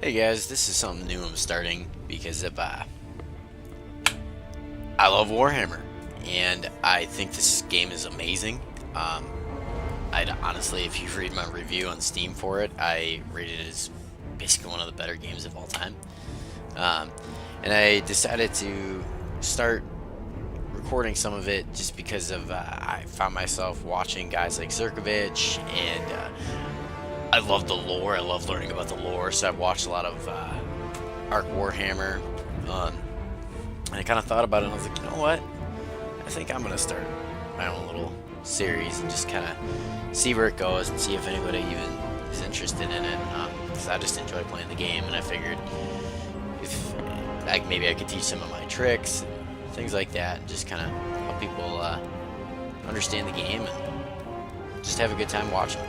Hey guys, this is something new I'm starting because of I love Warhammer and I think this game is amazing. I'd honestly, if you read my review on Steam for it, I rated it as basically one of the better games of all time. And I decided to start recording some of it just because of I found myself watching guys like Zerkovich, and I love the lore. I love learning about the lore, so I've watched a lot of Arc Warhammer. And I kind of thought about it, and I was like, you know what? I think I'm gonna start my own little series and just kind of see where it goes and see if anybody even is interested in it. Because I just enjoy playing the game, and I figured if maybe I could teach some of my tricks and things like that, and just kind of help people understand the game and just have a good time watching.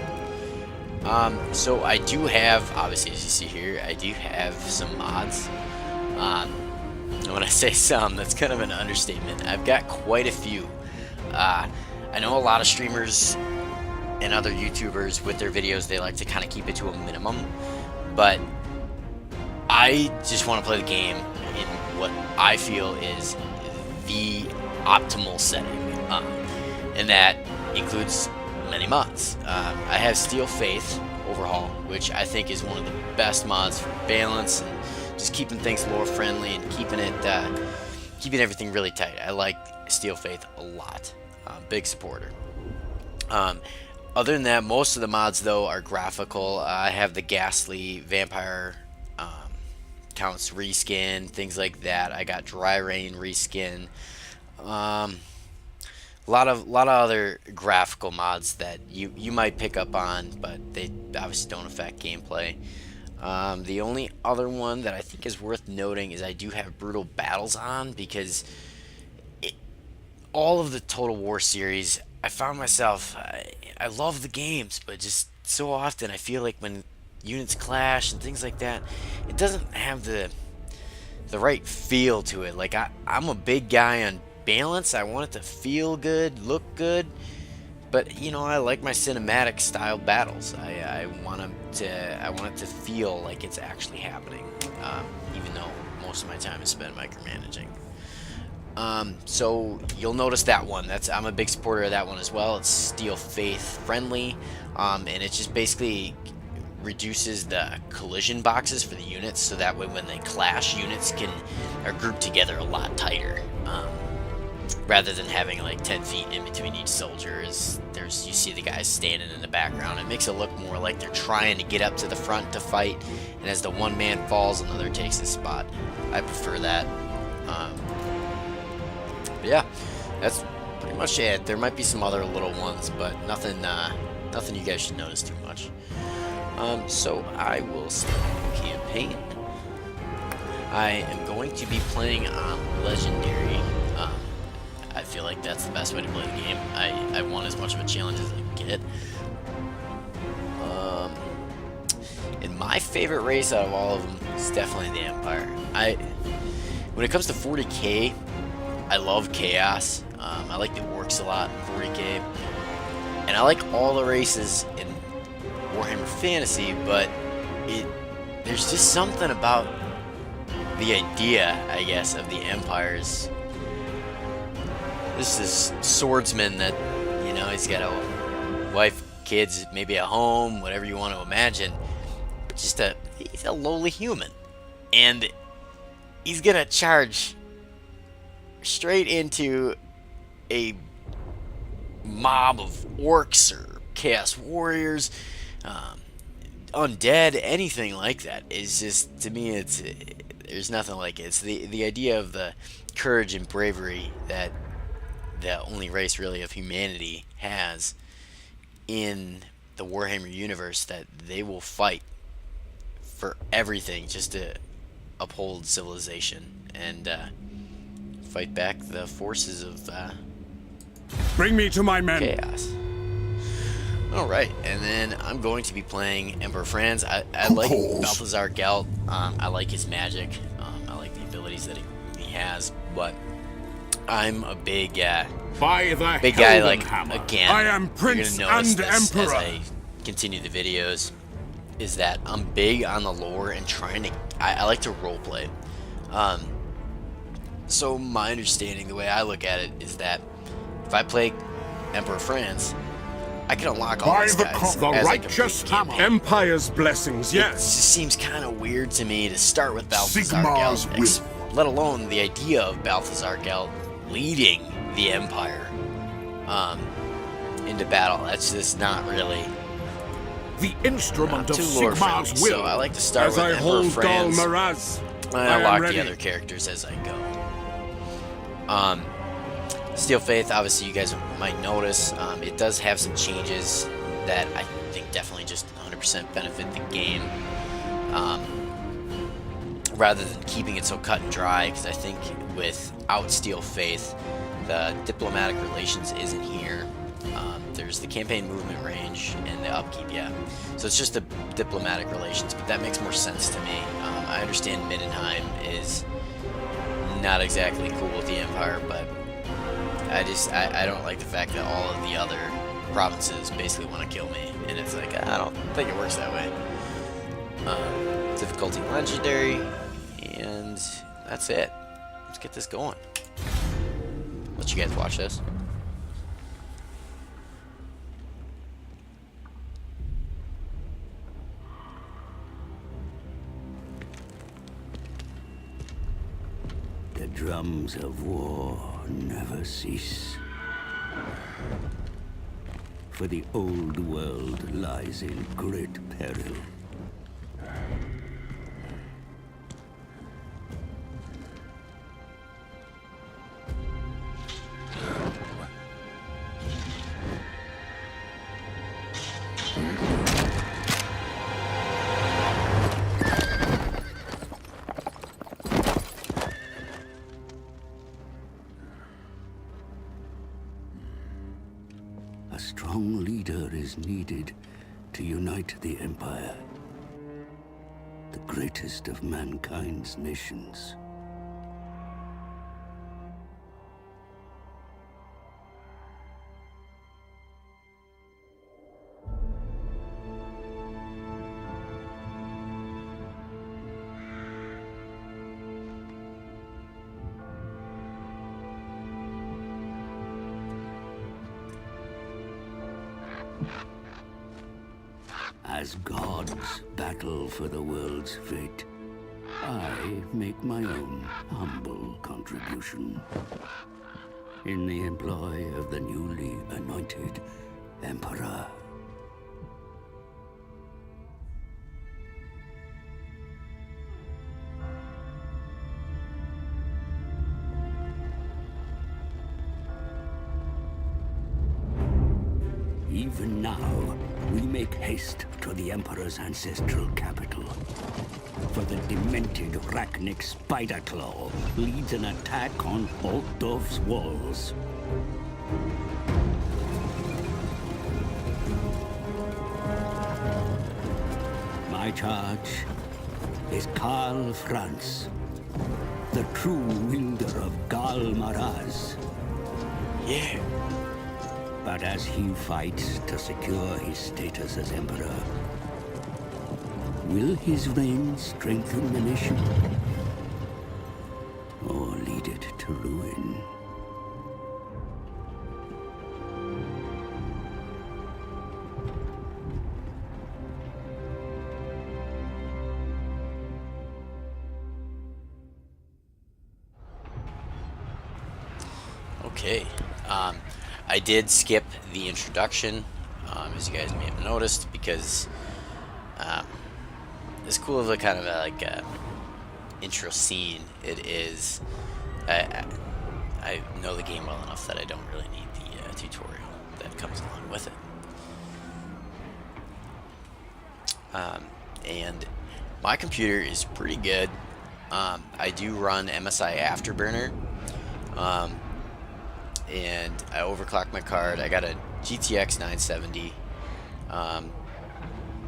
So I do have, obviously, as you see here, I do have some mods. And when I say some, that's kind of an understatement. I've got quite a few. I know a lot of streamers and other YouTubers with their videos, they like to kind of keep it to a minimum, but I just want to play the game in what I feel is the optimal setting, and that includes many mods. I have Steel Faith Overhaul, which I think is one of the best mods for balance and just keeping things lore friendly and keeping everything really tight. I like Steel Faith a lot. Big supporter. Other than that, most of the mods though are graphical. I have the Ghastly Vampire Counts reskin, things like that. I got Dry Rain reskin. A lot of other graphical mods that you might pick up on, but they obviously don't affect gameplay. The only other one that I think is worth noting is I do have Brutal Battles on, because all of the Total War series, I found myself, I love the games, but just so often I feel like when units clash and things like that, it doesn't have the right feel to it. Like I'm a big guy on balance. I want it to feel good, look good, but you know, I like my cinematic style battles. I want it to feel like it's actually happening, even though most of my time is spent micromanaging. So you'll notice that one. I'm a big supporter of that one as well. It's Steel Faith friendly, and it just basically reduces the collision boxes for the units, so that way when they clash, units are grouped together a lot tighter. Rather than having like 10 feet in between each soldier, you see the guys standing in the background. It makes it look more like they're trying to get up to the front to fight, and as the one man falls, another takes his spot. I prefer that. But yeah, that's pretty much it. There might be some other little ones, but nothing you guys should notice too much. So I will start the campaign. I am going to be playing on Legendary. I feel like that's the best way to play the game. I want as much of a challenge as I can get. And my favorite race out of all of them is definitely the Empire. When it comes to 40k, I love Chaos. I like the Orcs a lot in 40k. And I like all the races in Warhammer Fantasy, but there's just something about the idea, I guess, of the Empires. This is swordsman that, you know, he's got a wife, kids, maybe a home, whatever you want to imagine. He's a lowly human, and he's gonna charge straight into a mob of orcs or chaos warriors, undead, anything like that. Is just, to me, there's nothing like it. It's the idea of the courage and bravery that the only race really of humanity has in the Warhammer universe, that they will fight for everything just to uphold civilization and fight back the forces of Bring me to my men. Chaos. Alright, and then I'm going to be playing Emperor Franz. I like Balthazar Gelt. I like his magic. I like the abilities that he has, but I'm a big guy, like, again, I am Prince you're gonna notice and this Emperor. as I continue the videos. is that I'm big on the lore and trying to. I like to roleplay. So my understanding, the way I look at it, is that if I play Emperor Franz, I can unlock all By these the, guys the as righteous I hammer. complete the campaign. Empire's blessings, It yes. just seems kind of weird to me to start with Balthazar Sigmar's Gelt, let alone the idea of Balthazar Gelt leading the Empire into battle. That's just not really The instrument of too lore friendly. Sigmar's will. So I like to start as with I Emperor hold Franz. Dal Maraz. I unlock the other characters as I go. Steel Faith, obviously you guys might notice, it does have some changes that I think definitely just 100% benefit the game. Rather than keeping it so cut and dry, because I think without Steel Faith, the diplomatic relations isn't here. There's the campaign movement range and the upkeep, yeah. So it's just the diplomatic relations, but that makes more sense to me. I understand Middenheim is not exactly cool with the Empire, but I don't like the fact that all of the other provinces basically want to kill me, and it's like, I don't think it works that way. Difficulty legendary, and that's it. Let's get this going. Let you guys watch this. The drums of war never cease. For the old world lies in great peril. A strong leader is needed to unite the Empire, the greatest of mankind's nations. As gods battle for the world's fate, I make my own humble contribution. In the employ of the newly anointed Emperor. Even now, we make haste to the Emperor's ancestral capital. For the demented Rachnic Spiderclaw leads an attack on Altdorf's walls. My charge is Karl Franz, the true wielder of Gal Maraz. Yeah. But as he fights to secure his status as Emperor, will his reign strengthen the nation? Or lead it to ruin? Okay. I did skip the introduction, as you guys may have noticed, because as cool of a kind of a intro scene it is, I know the game well enough that I don't really need the tutorial that comes along with it. And my computer is pretty good. I do run MSI Afterburner. And I overclocked my card. I got a GTX 970. My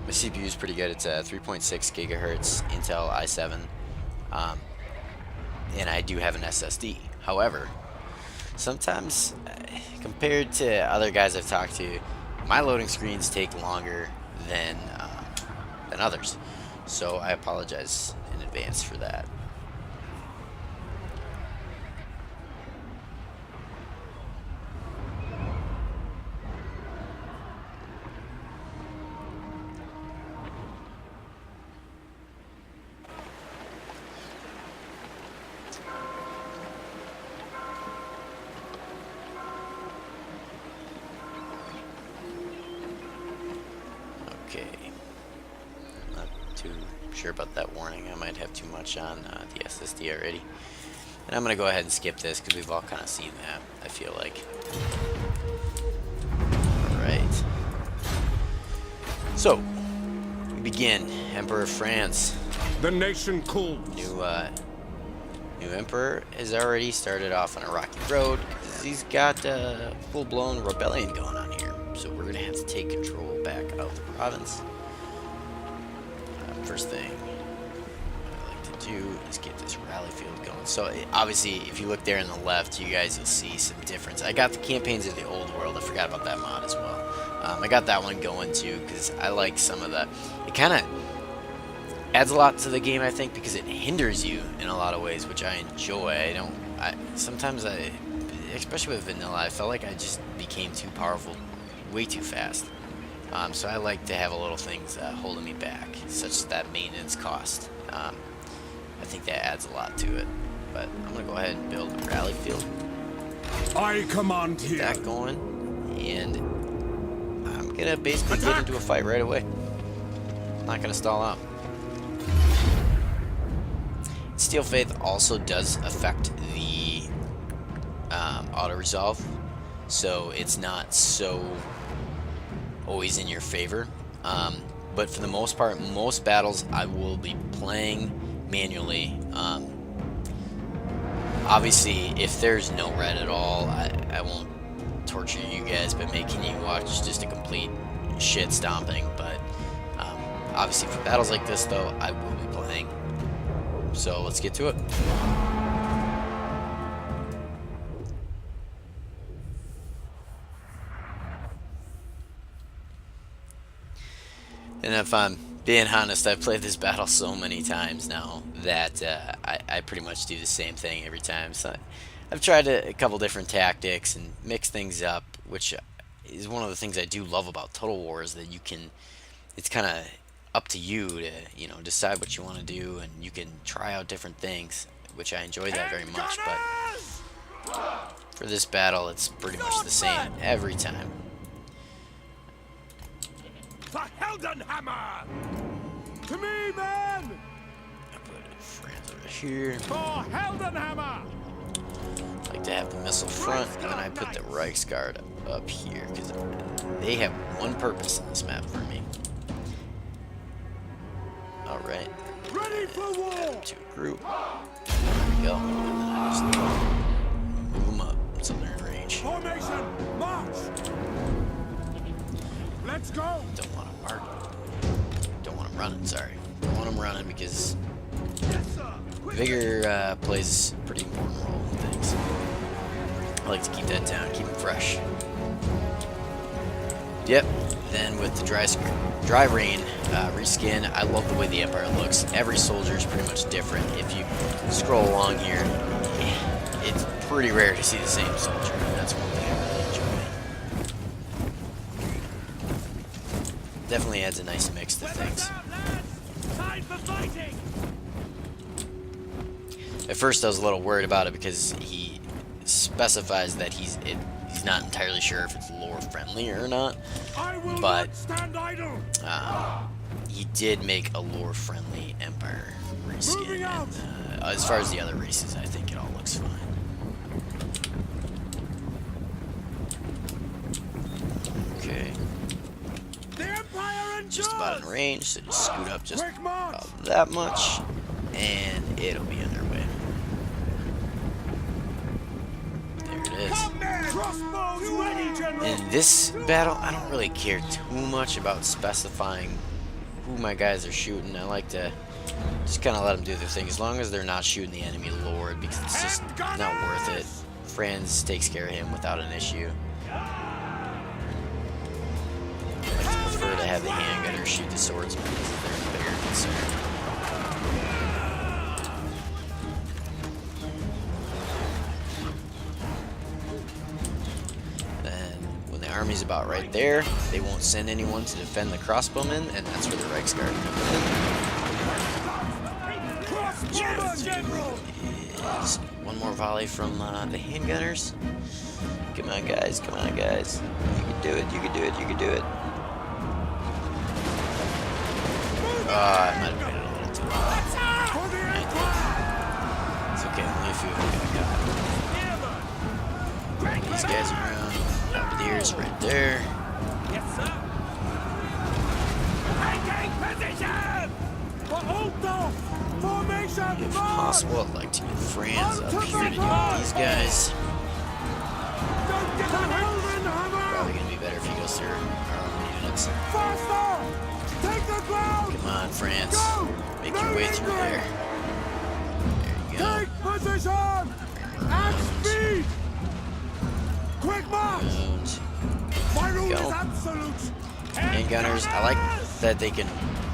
CPU is pretty good. It's a 3.6 gigahertz Intel i7. And I do have an SSD. However, sometimes, compared to other guys I've talked to, my loading screens take longer than than others. So I apologize in advance for that. Okay, not too sure about that warning. I might have too much on the SSD already. And I'm going to go ahead and skip this because we've all kind of seen that, I feel like. Alright. So, we begin. Emperor Franz. The nation calls. New Emperor has already started off on a rocky road. He's got a full-blown rebellion going on here. So we're going to have to take control back of the province. First thing I like to do is get this rally field going. So obviously, if you look there on the left, you guys will see some difference. I got the campaigns of the old world. I forgot about that mod as well. I got that one going too because I like some of the. It kind of adds a lot to the game, I think, because it hinders you in a lot of ways, which I enjoy. Sometimes, especially with vanilla, I felt like I just became too powerful way too fast. So I like to have a little things holding me back, such as that maintenance cost. I think that adds a lot to it. But I'm going to go ahead and build a rally field. I command here. Get that going. And I'm going to basically get into a fight right away. I'm not going to stall out. Steel Faith also does affect the auto-resolve. So it's not so always in your favor, but for the most part, most battles I will be playing manually. Obviously, if there's no red at all, I won't torture you guys by making you watch just a complete shit stomping, but obviously for battles like this though, I will be playing. So let's get to it. And if I'm being honest, I've played this battle so many times now that I pretty much do the same thing every time. So I've tried a couple different tactics and mix things up, which is one of the things I do love about Total War, is that you can, it's kind of up to you to, you know, decide what you want to do, and you can try out different things, which I enjoy that very much. But for this battle, it's pretty much the same every time. The Heldenhammer! To me, man! I put Franz over here. For Heldenhammer! I like to have the missile front, and then I put the Reichsguard up here, because they have one purpose on this map for me. Alright. Ready for war! Add them to a group. There we go. And then I just move them up so they're in range. Formation, march! Let's go! Don't want them don't want them running, sorry. Don't want them running because vigor plays a pretty important role in things. I like to keep that down, keep it fresh. Yep, then with the dry rain reskin, I love the way the Empire looks. Every soldier is pretty much different. If you scroll along here, it's pretty rare to see the same soldier. That's one thing I really enjoy. Definitely adds a nice mix to things. Time for fighting! At first I was a little worried about it because he specifies that he's not entirely sure if it's lore friendly or not, but he did make a lore friendly Empire reskin, and as far as the other races, I think it all looks fine. Okay, just about in range, so just scoot up just about that much and it'll be on their way. There it is. In this battle, I don't really care too much about specifying who my guys are shooting. I like to just kind of let them do their thing, as long as they're not shooting the enemy lord, because it's just not worth it. Franz takes care of him without an issue. I prefer to have the handgunners shoot the swordsmen because they're sir. Then, when the army's about right there, they won't send anyone to defend the crossbowmen, and that's where the Reichsguard comes in. Is one more volley from the handgunners. Come on, guys. Come on, guys. You can do it. You can do it. You can do it. I might have made it a little too high. It's okay. Only a few of them got caught. These guys around. Bombardiers right there. Yes, sir. Taking position. Formation. If possible, I'd like to get Franz up here to deal with these guys. Probably gonna be better if he goes through our own units. Come on, Franz. Make your way through there. There you go. Take position. At speed. Quick march. My rule is absolute. Handgunners, I like that they can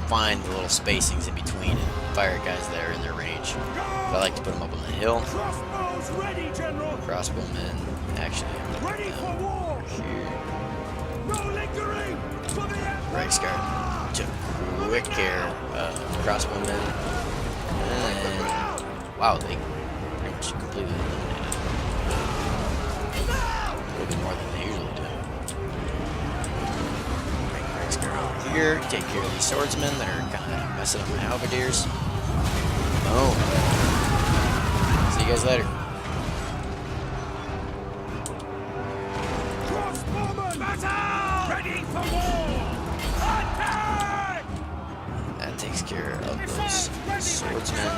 find the little spacings in between and fire guys that are in their range. But I like to put them up on the hill. Crossbows ready, General. Crossbowmen, actually, Ready for war. here. No lingering. For the Empire. Reichsguard took quick care of crossbowmen. And wow, they pretty much completely eliminated. A little bit more than they usually do. Bring Reichsguard over here, take care of these swordsmen that are kind of messing up my halberdiers. Oh. See you guys later. Crossbowmen. Battle. Ready for war. Attack. That takes care of those swordsmen.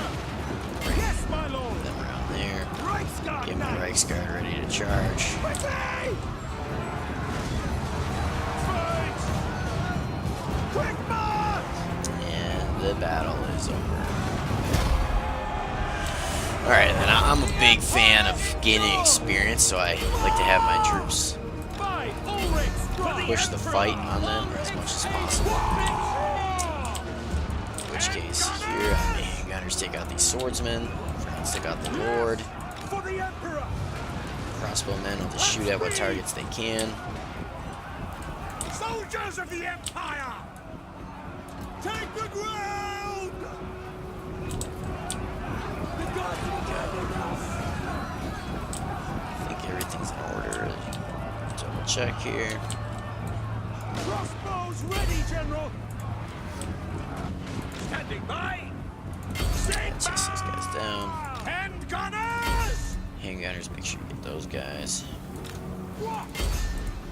Bring Yes, my lord. them around there. Reichsguard. Get my Reichsguard ready to charge. Quickly. Fight. Quick march. And the battle is over. Alright, then I'm a big fan of gaining experience, so I like to have my troops Fight. Ulrich. push the fight on them as much as possible. In which case, here, I may handgunners take out these swordsmen, Franz take out the Lord, For the Emperor. crossbowmen will just shoot at what targets they can. Soldiers of the Empire. Take the ground. The gods are gathering us. I think everything's in order. Double check here. Crossbows ready, General. Standing by. Chase these guys down. Hand gunners. Handgunners, make sure you get those guys.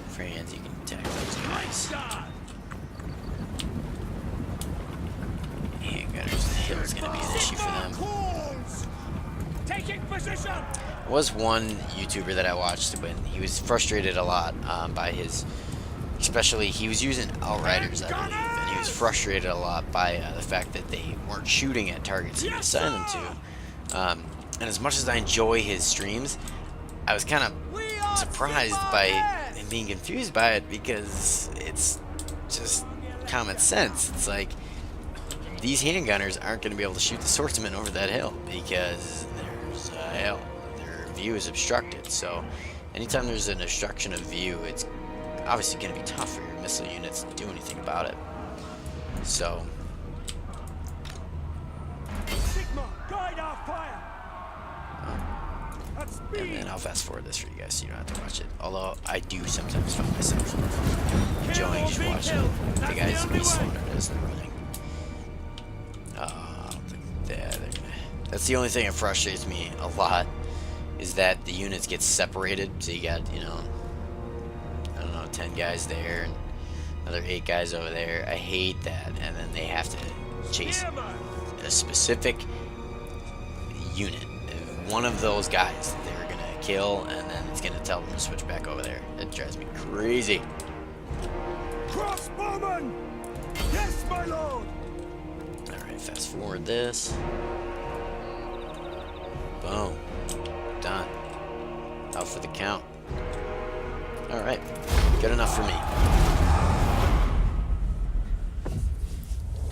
Franz, you can attack those guys. Handgunners, the hill's gonna be an issue for them. Taking position. There was one YouTuber that I watched when he was frustrated a lot by his, especially he was using outriders, I believe, and he was frustrated a lot by the fact that they weren't shooting at targets he assigned them to. And as much as I enjoy his streams, I was kind of surprised by him being confused by it because it's just common sense. It's like these handgunners aren't going to be able to shoot the swordsmen over that hill because there's a hill. Their view is obstructed. So anytime there's an obstruction of view, it's obviously going to be tough for your missile units to do anything about it. So Sigma, guide our fire. At and speed. then I'll fast forward this for you guys so you don't have to watch it. Although I do sometimes find myself enjoying just watching the guys be slaughtered as they're running. I don't think they're gonna. That's the only thing that frustrates me a lot is that the units get separated. So you got, you know, I don't know, 10 guys there and another 8 guys over there. I hate that. And then they have to chase a specific unit. One of those guys they're gonna kill, and then it's gonna tell them to switch back over there. It drives me crazy. Crossbowmen. Yes, my lord. Alright, fast forward this. Boom. Done. Out for the count. Alright. Good enough for me.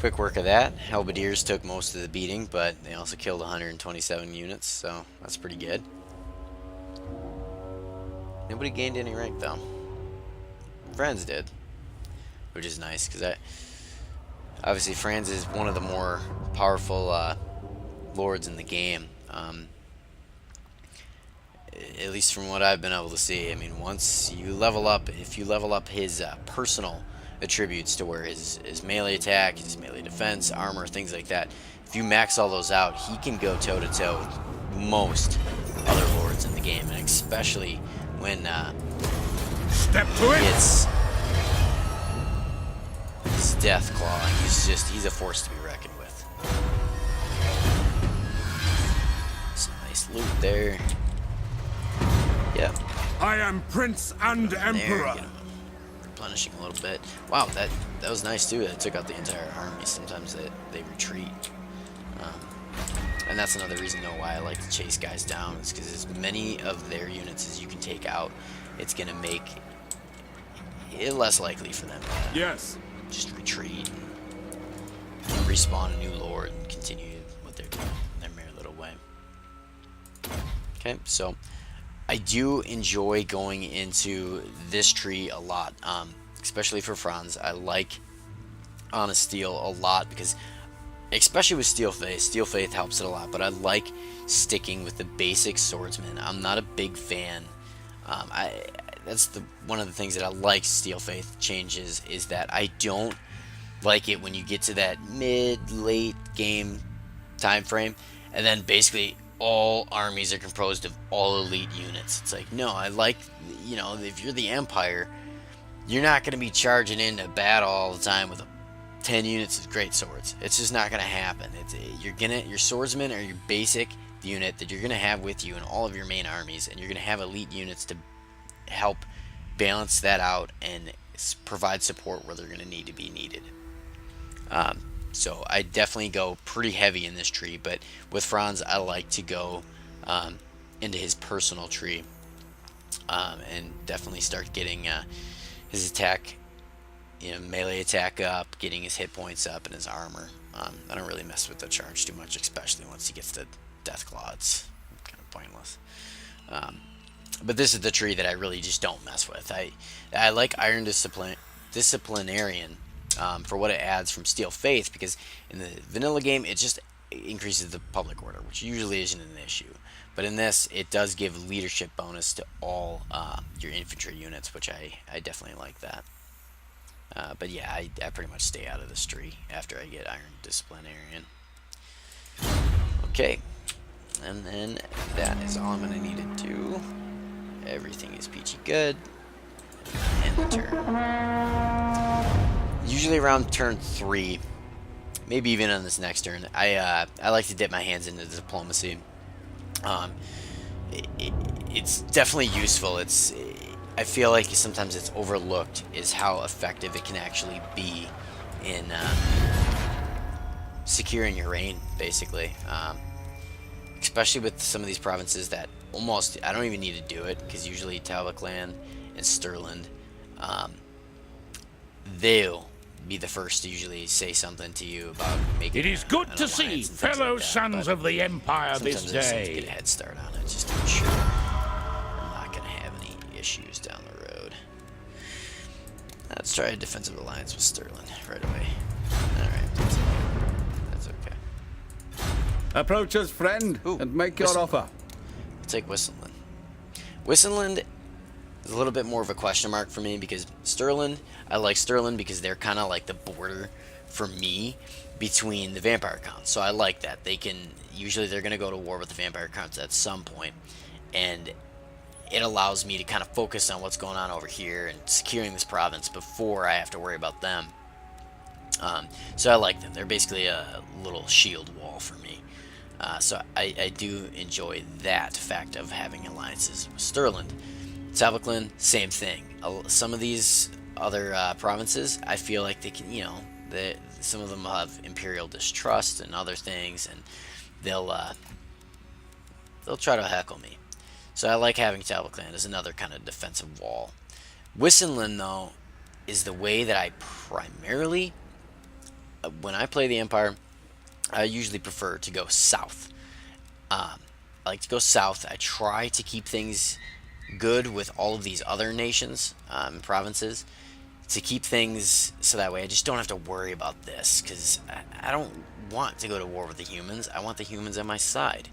quick work of that. Halberdiers took most of the beating, but they also killed 127 units, so that's pretty good. Nobody gained any rank though. Franz did, which is nice because obviously Franz is one of the more powerful lords in the game. At least from what I've been able to see. I mean, once you level up, if you level up his personal attributes to where his melee attack, his melee defense, armor, things like that, if you max all those out, he can go toe-to-toe with most other lords in the game, and especially when Step to it. it's his death claw. He's a force to be reckoned with. Some nice loot there. Yep. I am Prince and Emperor. There, replenishing a little bit. Wow, that was nice too. That took out the entire army. Sometimes they retreat. And that's another reason though why I like to chase guys down, is because as many of their units as you can take out, it's gonna make it less likely for them to just retreat and respawn a new lord and continue what they're doing in their merry little way. Okay, so I do enjoy going into this tree a lot, especially for Franz. I like Honest Steel a lot because, especially with Steel Faith helps it a lot, but I like sticking with the basic swordsman. I'm not a big fan. That's one of the things that I like Steel Faith changes, is that I don't like it when you get to that mid-late game time frame, and then basically all armies are composed of all elite units. It's like, no, I like, you know, if you're the Empire, you're not going to be charging into battle all the time with 10 units of great swords. It's just not going to happen. Your swordsmen are your basic unit that you're going to have with you in all of your main armies, and you're going to have elite units to help balance that out and provide support where they're going to need to be needed. So I definitely go pretty heavy in this tree, but with Franz I like to go into his personal tree and definitely start getting his attack, melee attack up, getting his hit points up and his armor. I don't really mess with the charge too much, especially once he gets to Death Claw. It's kind of pointless. But this is the tree that I really just don't mess with. I like Iron Disciplinarian for what it adds from Steel Faith, because in the vanilla game it just increases the public order, which usually isn't an issue. But in this, it does give leadership bonus to all your infantry units, which I definitely like that. But yeah, I pretty much stay out of this tree after I get Iron Disciplinarian. Okay, and then that is all I'm going to need to do. Everything is peachy good. And the turn. Usually around turn 3, maybe even on this next turn, I like to dip my hands into diplomacy. It's definitely useful. I feel like sometimes it's overlooked is how effective it can actually be in securing your reign, basically. Especially with some of these provinces that almost, I don't even need to do it, because usually Tabletop and Stirland, they'll be the first to usually say something to you about making It is good to see fellow sons of the Empire this day. Get a head start on it just to ensure I'm not going to have any issues down the road. Let's try a defensive alliance with Stirland right away. Alright, that's okay. Approach us, friend, and make your offer. I'll take Wissenland. Wissenland is a little bit more of a question mark for me, because Stirland, I like Stirland because they're kind of like the border for me between the Vampire Counts. So I like that. Usually they're going to go to war with the Vampire Counts at some point, and it allows me to kind of focus on what's going on over here and securing this province before I have to worry about them. So I like them. They're basically a little shield wall for me. So I do enjoy that fact of having alliances with Stirland. Tabletop, same thing. Some of these other provinces, I feel like they can, some of them have imperial distrust and other things, and they'll try to heckle me. So I like having Tabletop as another kind of defensive wall. Wissenland, though, is the way that I primarily when I play the Empire, I usually prefer to go south. I like to go south. I try to keep things good with all of these other nations, provinces, to keep things so that way I just don't have to worry about this, because I don't want to go to war with the humans. I want the humans on my side.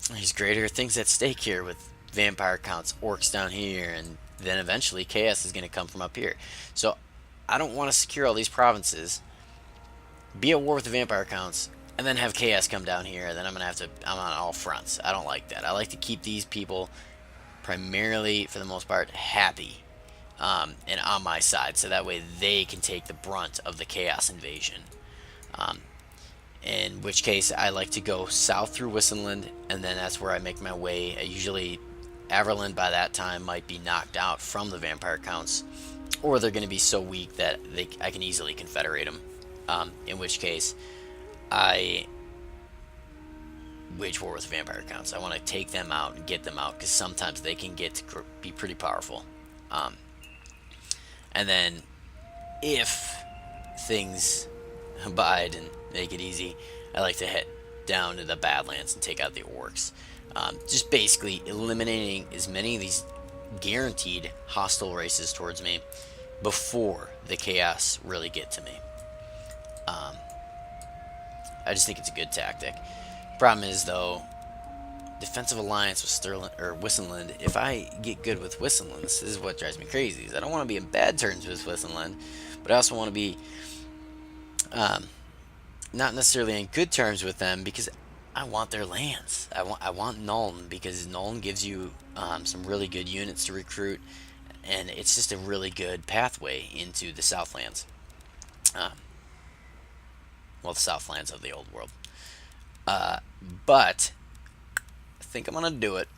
There's greater things at stake here with vampire counts, orcs down here, and then eventually chaos is going to come from up here. So I don't want to secure all these provinces, be at war with the vampire counts, and then have chaos come down here, and then I'm on all fronts. I don't like that. I like to keep these people primarily, for the most part, happy and on my side, so that way they can take the brunt of the chaos invasion. In which case, I like to go south through Wissenland, and then that's where I make my way. Usually, Averland by that time might be knocked out from the vampire counts, or they're going to be so weak that I can easily confederate them. In which case, I wage war with the vampire counts. I want to take them out and get them out, because sometimes they can get to be pretty powerful. And then, if things abide and make it easy, I like to head down to the Badlands and take out the orcs. Just basically eliminating as many of these guaranteed hostile races towards me before the chaos really get to me. I just think it's a good tactic. Problem is, though, defensive alliance with Wissenland. If I get good with Wissenland, this is what drives me crazy. Is I don't want to be in bad terms with Wissenland, but I also want to be not necessarily in good terms with them, because I want their lands. I want Nuln, because Nuln gives you some really good units to recruit, and it's just a really good pathway into the Southlands. Well, the Southlands of the old world. But I think I'm gonna do it.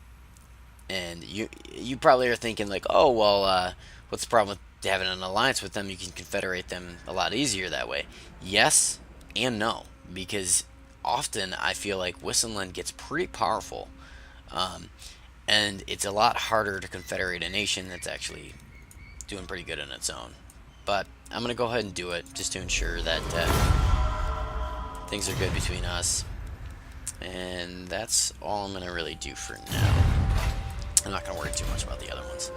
And you probably are thinking like, oh well, what's the problem with having an alliance with them? You can confederate them a lot easier that way. Yes and no, because often I feel like Wissenland gets pretty powerful, and it's a lot harder to confederate a nation that's actually doing pretty good on its own. But I'm gonna go ahead and do it just to ensure that things are good between us. And that's all I'm gonna really do for now. I'm not gonna worry too much about the other ones.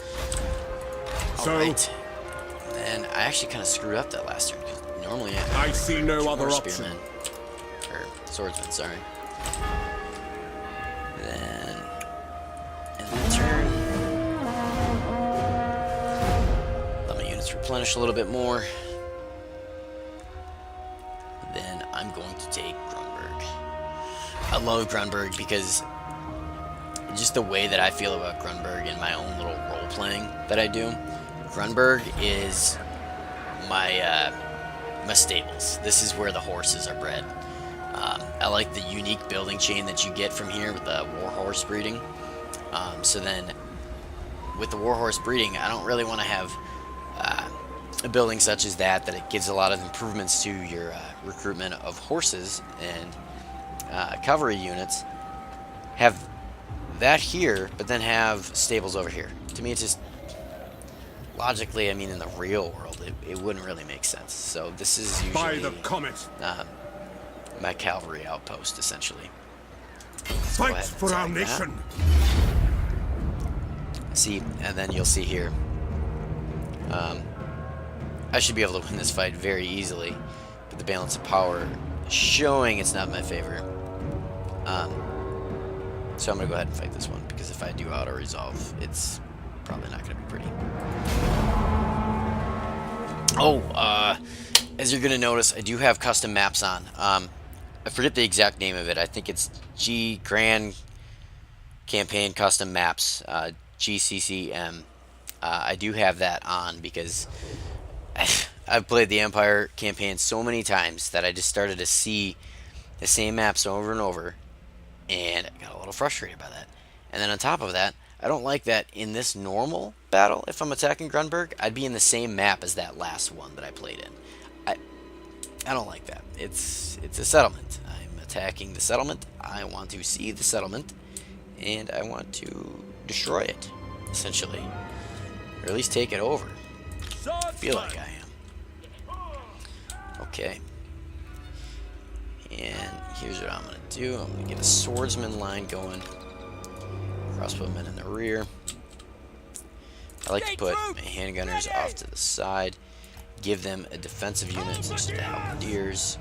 Alright. And I actually kind of screwed up that last turn, because normally I see no other option. Or swordsman, sorry. Then in that turn, let my units replenish a little bit more. Then I'm going to take Grunberg. I love Grunberg because just the way that I feel about Grunberg in my own little role playing that I do. Grunberg is my my stables. This is where the horses are bred. I like the unique building chain that you get from here with the warhorse breeding. So then, with the warhorse breeding, I don't really want to have a building such as that it gives a lot of improvements to your recruitment of horses and cavalry units. Have that here, but then have stables over here. To me, it's just logically, I mean, in the real world, it wouldn't really make sense. So this is usually by the comet. My cavalry outpost, essentially. Fight for our nation. See, and then you'll see here. I should be able to win this fight very easily, but the balance of power showing it's not in my favor. So I'm gonna go ahead and fight this one, because if I do auto resolve, it's probably not gonna be pretty. Oh, as you're gonna notice, I do have custom maps on. I forget the exact name of it. I think it's Grand Campaign Custom Maps, GCCM. I do have that on because I've played the Empire campaign so many times that I just started to see the same maps over and over, and I got a little frustrated by that. And then on top of that, I don't like that in this normal battle, if I'm attacking Grunberg, I'd be in the same map as that last one that I played in. I don't like that. It's a settlement. I'm attacking the settlement. I want to see the settlement, and I want to destroy it, essentially. Or at least take it over. I feel like I am. Okay. And here's what I'm going to do. I'm going to get a swordsman line going. Crossbowmen in the rear. I like to put my handgunners off to the side. Give them a defensive unit such as the halberdiers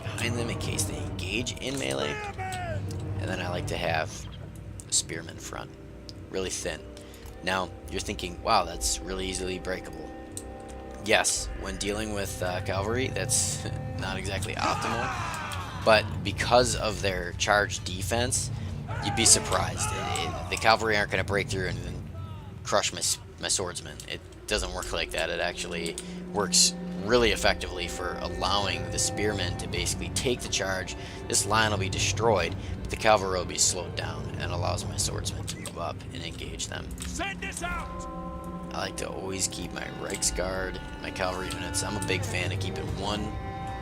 behind them in case they engage in melee. And then I like to have a spearman front. Really thin. Now, you're thinking, wow, that's really easily breakable. Yes, when dealing with cavalry, that's not exactly optimal. But because of their charged defense, you'd be surprised. The cavalry aren't going to break through and then crush my swordsman. It doesn't work like that. It actually works really effectively for allowing the spearmen to basically take the charge. This line will be destroyed, but the cavalry will be slowed down, and allows my swordsmen to move up and engage them. Send this out! I like to always keep my Reiksguard, my cavalry units. I'm a big fan of keeping one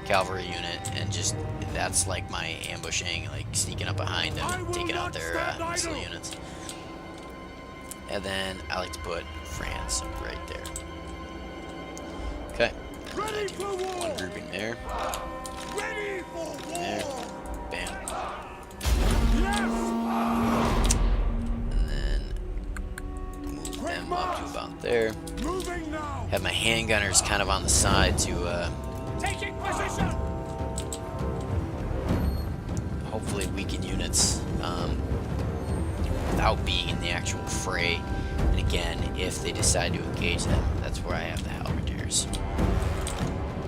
cavalry unit, and just that's like my ambushing, like sneaking up behind them, taking out their missile units. And then I like to put Franz right there. Okay. And then I do one grouping there. Ready for war! There. Bam. Yes! And then move them up to about there. Moving now! Have my handgunners kind of on the side to Taking position! hopefully weaken units without being in the actual fray. And again, if they decide to engage them, that's where I have the halberdiers.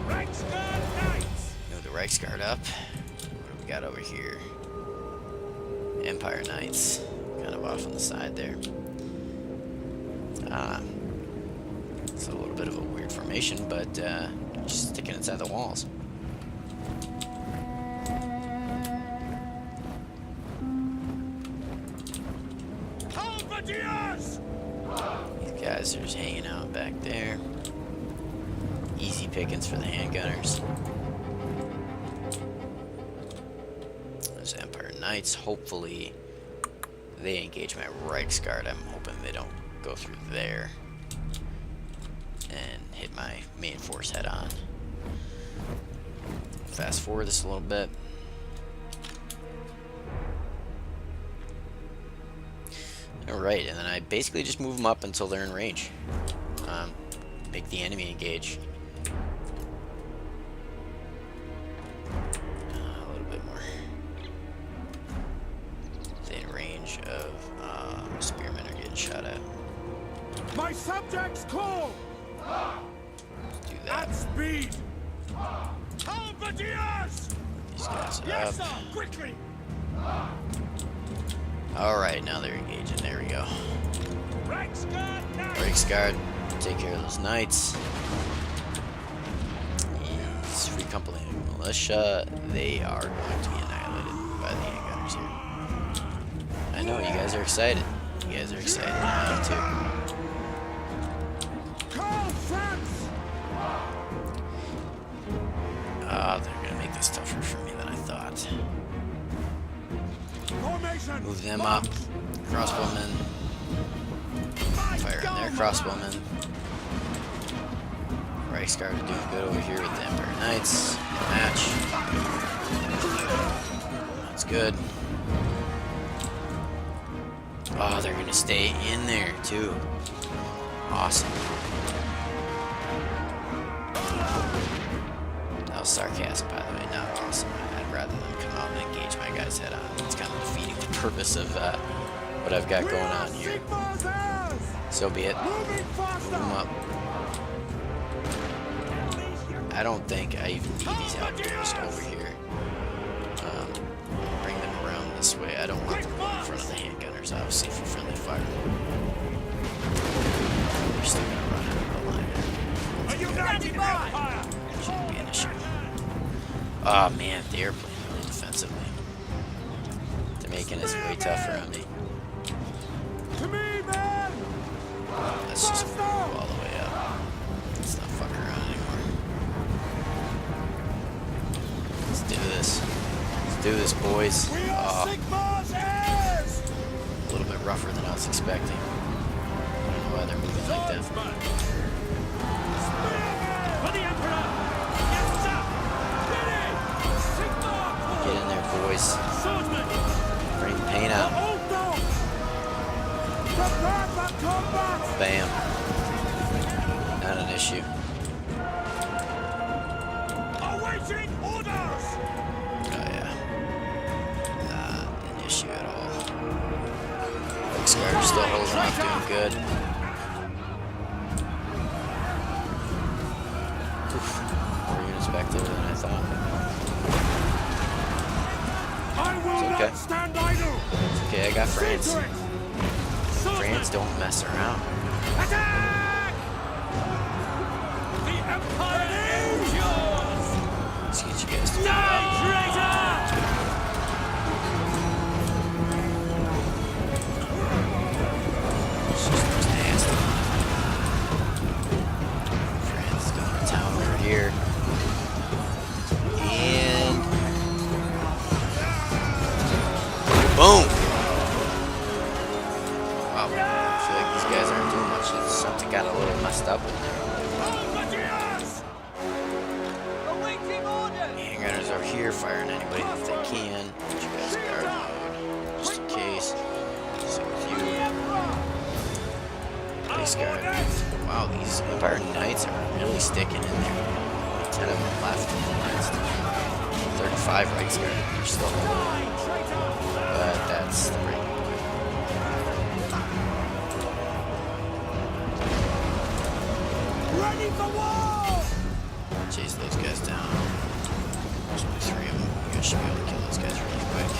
Reiksguard Knights! Move the Reiksguard up. What do we got over here? Empire Knights, kind of off on the side there. It's a little bit of a weird formation, but just sticking inside the walls. Halberdiers! These guys are just hanging out back there. Easy pickings for the handgunners. Those Empire Knights, hopefully they engage my Reiksguard. I'm hoping they don't go through there and hit my main force head on. Fast forward this a little bit. Alright, and then I basically just move them up until they're in range. Make the enemy engage. A little bit more. Stay in range of spearmen are getting shot at. My subjects call! Let's do that. At speed! Halberdiers! These guys Yes, up. sir! Quickly! Alright, now they're engaging. There we go. Reiksguard Knights! Reiksguard, take care of those knights. These Free Company Militia, they are going to be annihilated by the handgunners here. I know, you guys are excited. You guys are excited. I am too. Karl Franz! They're going to make this tougher for me than I thought. Formation! Move them up. Crossbowmen. Fire on their crossbowmen. Reiksguard are doing good over here with the Emperor Knights. Match. That's good. Oh, they're going to stay in there too. Awesome. That was sarcasm, by the way, not awesome. I'd rather them come out and engage my guy's head on. It's kind of defeating the purpose of what I've got going on here. So be it. Move them up. I don't think I even need these halberdiers over here. Bring them around this way. I don't want them in front of the handgunners, obviously, for friendly fire. They're still going to run out of the line there. A united empire! Shouldn't be an issue. Oh man, they're playing really defensively. They're making this way tougher on me. To me, man! Let's just move all the way up. Let's not fuck around anymore. Let's do this. Let's do this, boys. We are Sigmar's heirs! A little bit rougher than I was expecting. I don't know why they're moving like that. For the Emperor! Yes, sir! Prepare for combat! Bam. Not an issue. Awaiting orders! Oh yeah. Not an issue at all. Scar's still holding up, doing good. Oof. More units back there than I thought. I will It's okay. not stand idle! It's okay, I got France. See to it! France don't mess around. Attack! The Empire is yours! Let's get you guys to Die, traitor! It's just nasty. France is going to town over here. And boom! Wow, I feel like these guys aren't doing much. It's something got a little messed up in there. Awaiting orders! Handgunners are here, firing anybody that they can. Put you guys in guard mode, just in case. Same with you. Place guard. Wow, these Empire Knights are really sticking in there. Only 10 of them left. Against 35 right guard. They're still holding. But that's the rate. Ready for war! Chase those guys down. There's only 3 of them. You guys should be able to kill those guys really quick.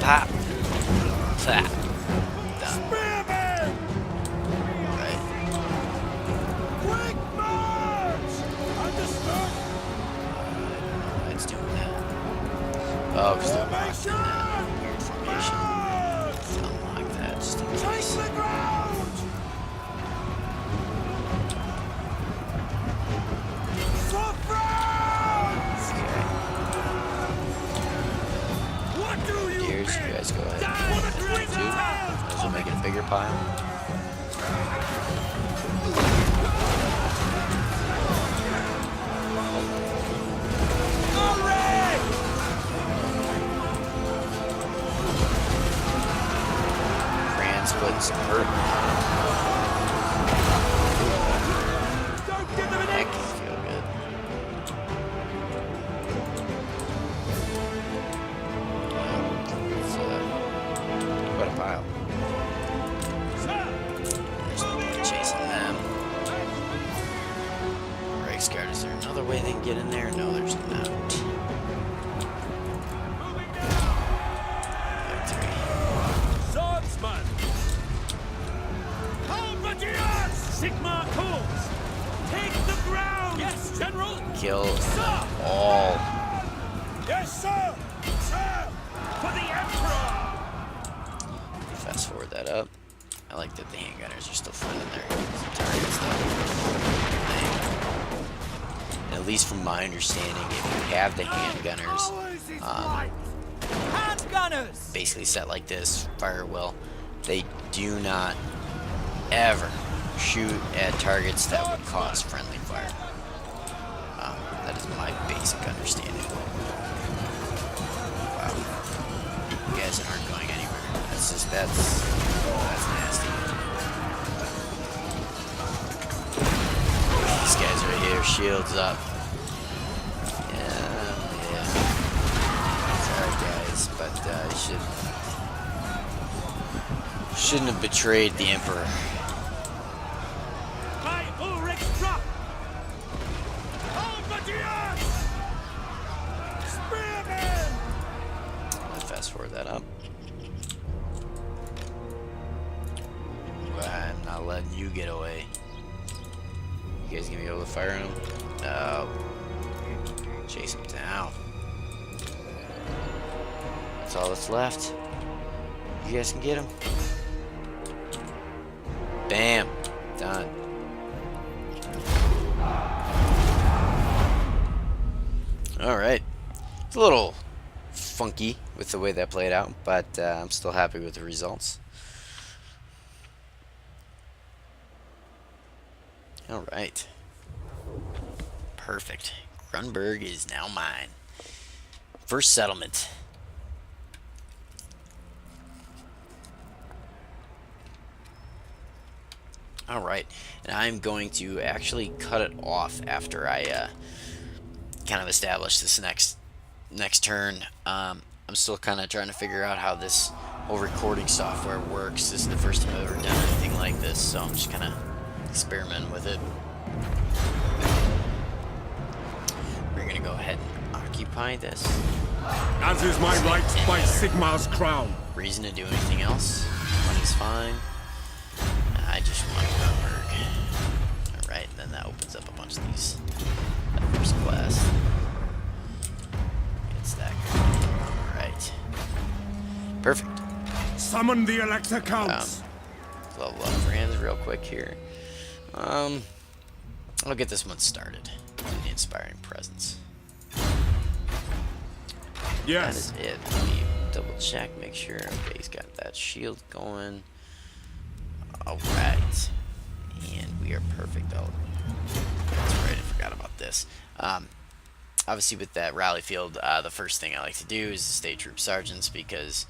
Pop! Pop! Done. Spearmen! Right. Quick march! Understood? It's doing that. Oh, because they're locked in that weird formation. March! Let's unlock that just in Take case. the ground! For France! Okay. What do you Gears, you guys go ahead. Die for the great Two. Those will make it a bigger pile. France putting some hurt. Don't give them an That inch! can feel good. It's quite a pile. There's no point chasing them. Reichsguard, is there another way they can get in there? No, there's not. Victory. Swordsman! Halberdiers! Sigma calls! Take the ground! Yes, General! Kill them all. Yes, sir! Sir! For the Emperor! Fast forward that up. I like that the handgunners are still finding their targets though. And at least from my understanding, if you have the handgunners Handgunners! basically set like this, fire well, they do not ever shoot at targets that would cause friendly fire. That is my basic understanding. Wow. You guys aren't going anywhere. That's just, that's nasty. These guys right here, shields up. Yeah. Sorry guys, but shouldn't have betrayed the Emperor. By Ulrich's drop! Halberdiers! Spearmen! Let's fast forward that up. I'm not letting you get away. You guys gonna be able to fire him? No. Chase him down. That's all that's left. You guys can get him. Bam. Done. Alright. It's a little funky with the way that played out, but I'm still happy with the results. Alright. Perfect. Grunberg is now mine. First settlement. Alright, and I'm going to actually cut it off after I kind of establish this next turn. I'm still kind of trying to figure out how this whole recording software works. This is the first time I've ever done anything like this, so I'm just kind of experimenting with it. We're going to go ahead and occupy this. As is my right by Sigmar's crown. Reason to do anything else? Money's fine. I just want Grunberg. Alright, then that opens up a bunch of these. That first quest. Gets that going. Alright. Perfect. Summon the Elector Counts. Level up friends real quick here. I'll get this one started. The Inspiring Presence. Yes. That is it. Let me double check, make sure. Okay, he's got that shield going. Alright. And we are perfect. Oh, that's right, I forgot about this. Obviously with that rally field, the first thing I like to do is the State Troop Sergeants, because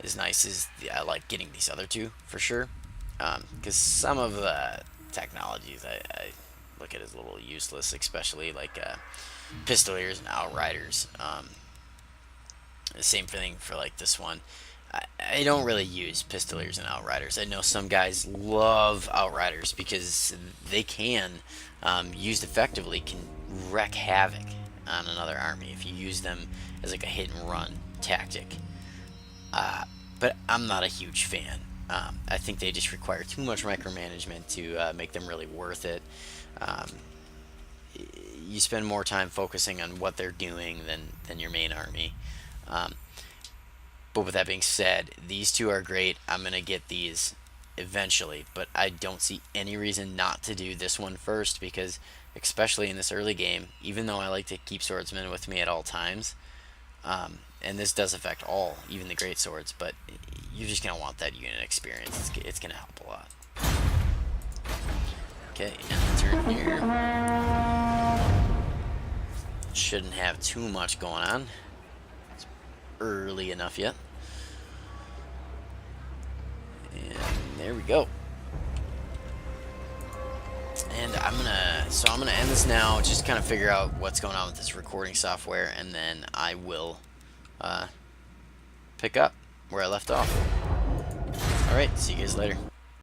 as nice as I like getting these other two, for sure. Because some of the technologies I look at as a little useless, especially like Pistoliers and Outriders. The same thing for like this one. I don't really use Pistoliers and Outriders. I know some guys love Outriders because they can, used effectively, can wreak havoc on another army if you use them as like a hit and run tactic. But I'm not a huge fan. I think they just require too much micromanagement to make them really worth it. You spend more time focusing on what they're doing than your main army. But with that being said, these two are great. I'm going to get these eventually, but I don't see any reason not to do this one first, because especially in this early game, even though I like to keep swordsmen with me at all times, and this does affect all, even the great swords, but you're just going to want that unit experience. It's going to help a lot. Okay, and turn here. Shouldn't have too much going on. It's early enough yet. And there we go. And I'm gonna end this now, just kind of figure out what's going on with this recording software, and then I will pick up where I left off. Alright, see you guys later.